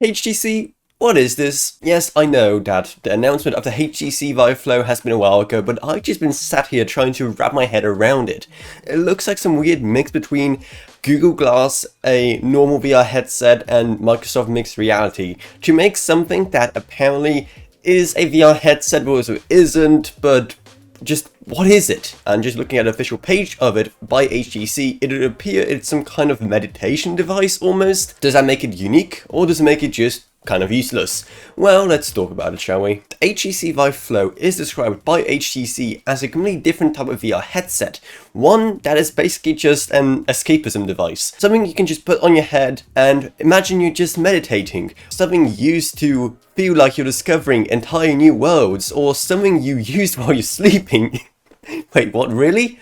HTC, what is this? Yes, I know that the announcement of the HTC Vive Flow has been a while ago, but I've just been sat here trying to wrap my head around it. It looks like some weird mix between Google Glass, a normal VR headset, and Microsoft Mixed Reality to make something that apparently is a VR headset but also isn't, but just what is it? And just looking at the official page of it by HTC, it would appear it's some kind of meditation device almost. Does that make it unique, or does it make it just kind of useless? Well, let's talk about it, shall we? The HTC Vive Flow is described by HTC as a completely different type of VR headset. One that is basically just an escapism device. Something you can just put on your head and imagine you're just meditating. Something used to feel like you're discovering entire new worlds, or something you used while you're sleeping. Wait, what, really?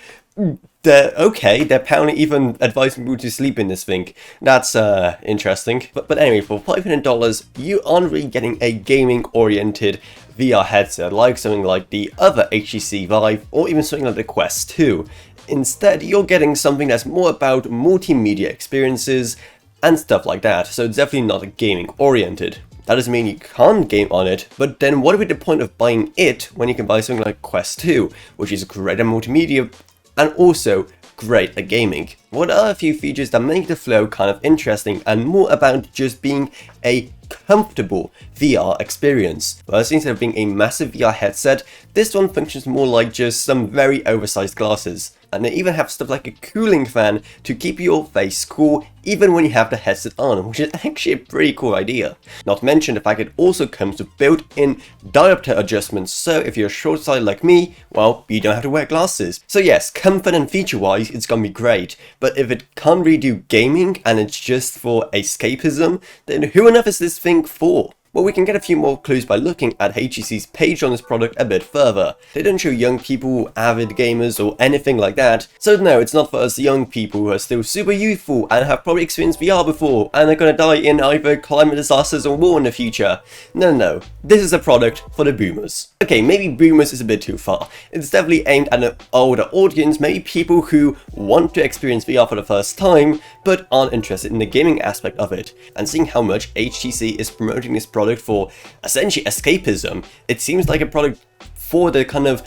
They're apparently even advising people to sleep in this thing. That's interesting. But anyway, for $500, you aren't really getting a gaming-oriented VR headset like something like the other HTC Vive or even something like the Quest 2. Instead, you're getting something that's more about multimedia experiences and stuff like that, so it's definitely not gaming-oriented. That doesn't mean you can't game on it, but then what would be the point of buying it when you can buy something like Quest 2, which is great at multimedia and also great at gaming? What are a few features that make the Flow kind of interesting and more about just being a comfortable VR experience? First, instead of being a massive VR headset, this one functions more like just some very oversized glasses. And they even have stuff like a cooling fan to keep your face cool even when you have the headset on, which is actually a pretty cool idea. Not to mention the fact it also comes with built-in diopter adjustments, so if you're short-sighted like me, well, you don't have to wear glasses. So yes, comfort and feature-wise, it's gonna be great, but if it can't really do gaming and it's just for escapism, then who on earth is this thing for? Well, we can get a few more clues by looking at HTC's page on this product a bit further. They don't show young people, avid gamers, or anything like that. So no, it's not for us young people who are still super youthful and have probably experienced VR before and are gonna die in either climate disasters or war in the future. No, this is a product for the boomers. Okay, maybe boomers is a bit too far. It's definitely aimed at an older audience, maybe people who want to experience VR for the first time, but aren't interested in the gaming aspect of it. And seeing how much HTC is promoting this product for essentially escapism, it seems like a product for the kind of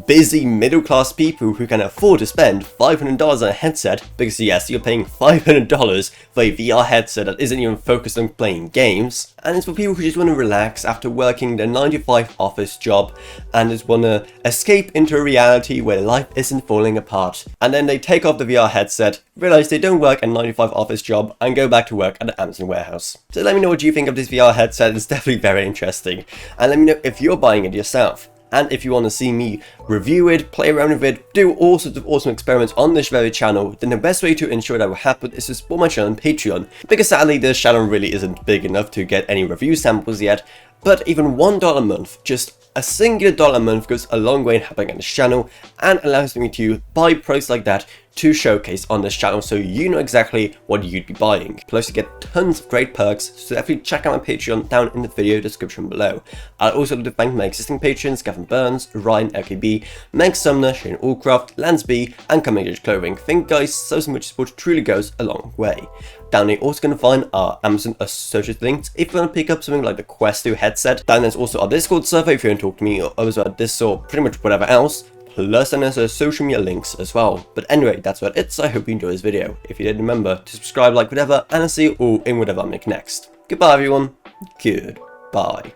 busy middle-class people who can afford to spend $500 on a headset, because yes, you're paying $500 for a VR headset that isn't even focused on playing games, and it's for people who just want to relax after working their 9-to-5 office job and just want to escape into a reality where life isn't falling apart. And then they take off the VR headset, realize they don't work a 9-to-5 office job, and go back to work at the Amazon warehouse. So let me know what you think of this VR headset. It's definitely very interesting, and let me know if you're buying it yourself. And if you want to see me review it, play around with it, do all sorts of awesome experiments on this very channel, then the best way to ensure that will happen is to support my channel on Patreon. Because sadly this channel really isn't big enough to get any review samples yet, but even $1 a month, just a singular dollar a month, goes a long way in helping on this channel and allows me to buy products like that to showcase on this channel so you know exactly what you'd be buying. Plus you get tons of great perks, so definitely check out my Patreon down in the video description below. I'd also like to thank my existing patrons, Gavin Burns, Ryan LKB, Meg Sumner, Shane Allcroft, Lance B, and Coming Age Clothing. Thank you guys so much. Support truly goes a long way. Down there you're also going to find our Amazon associate links if you want to pick up something like the Quest 2 headset. Down there's also our Discord server if you want to talk to me or others about this or pretty much whatever else. Plus then there's our social media links as well. But anyway, that's about it, so I hope you enjoyed this video. If you did, remember to subscribe, like, whatever, and I'll see you all in whatever I make next. Goodbye everyone. Goodbye.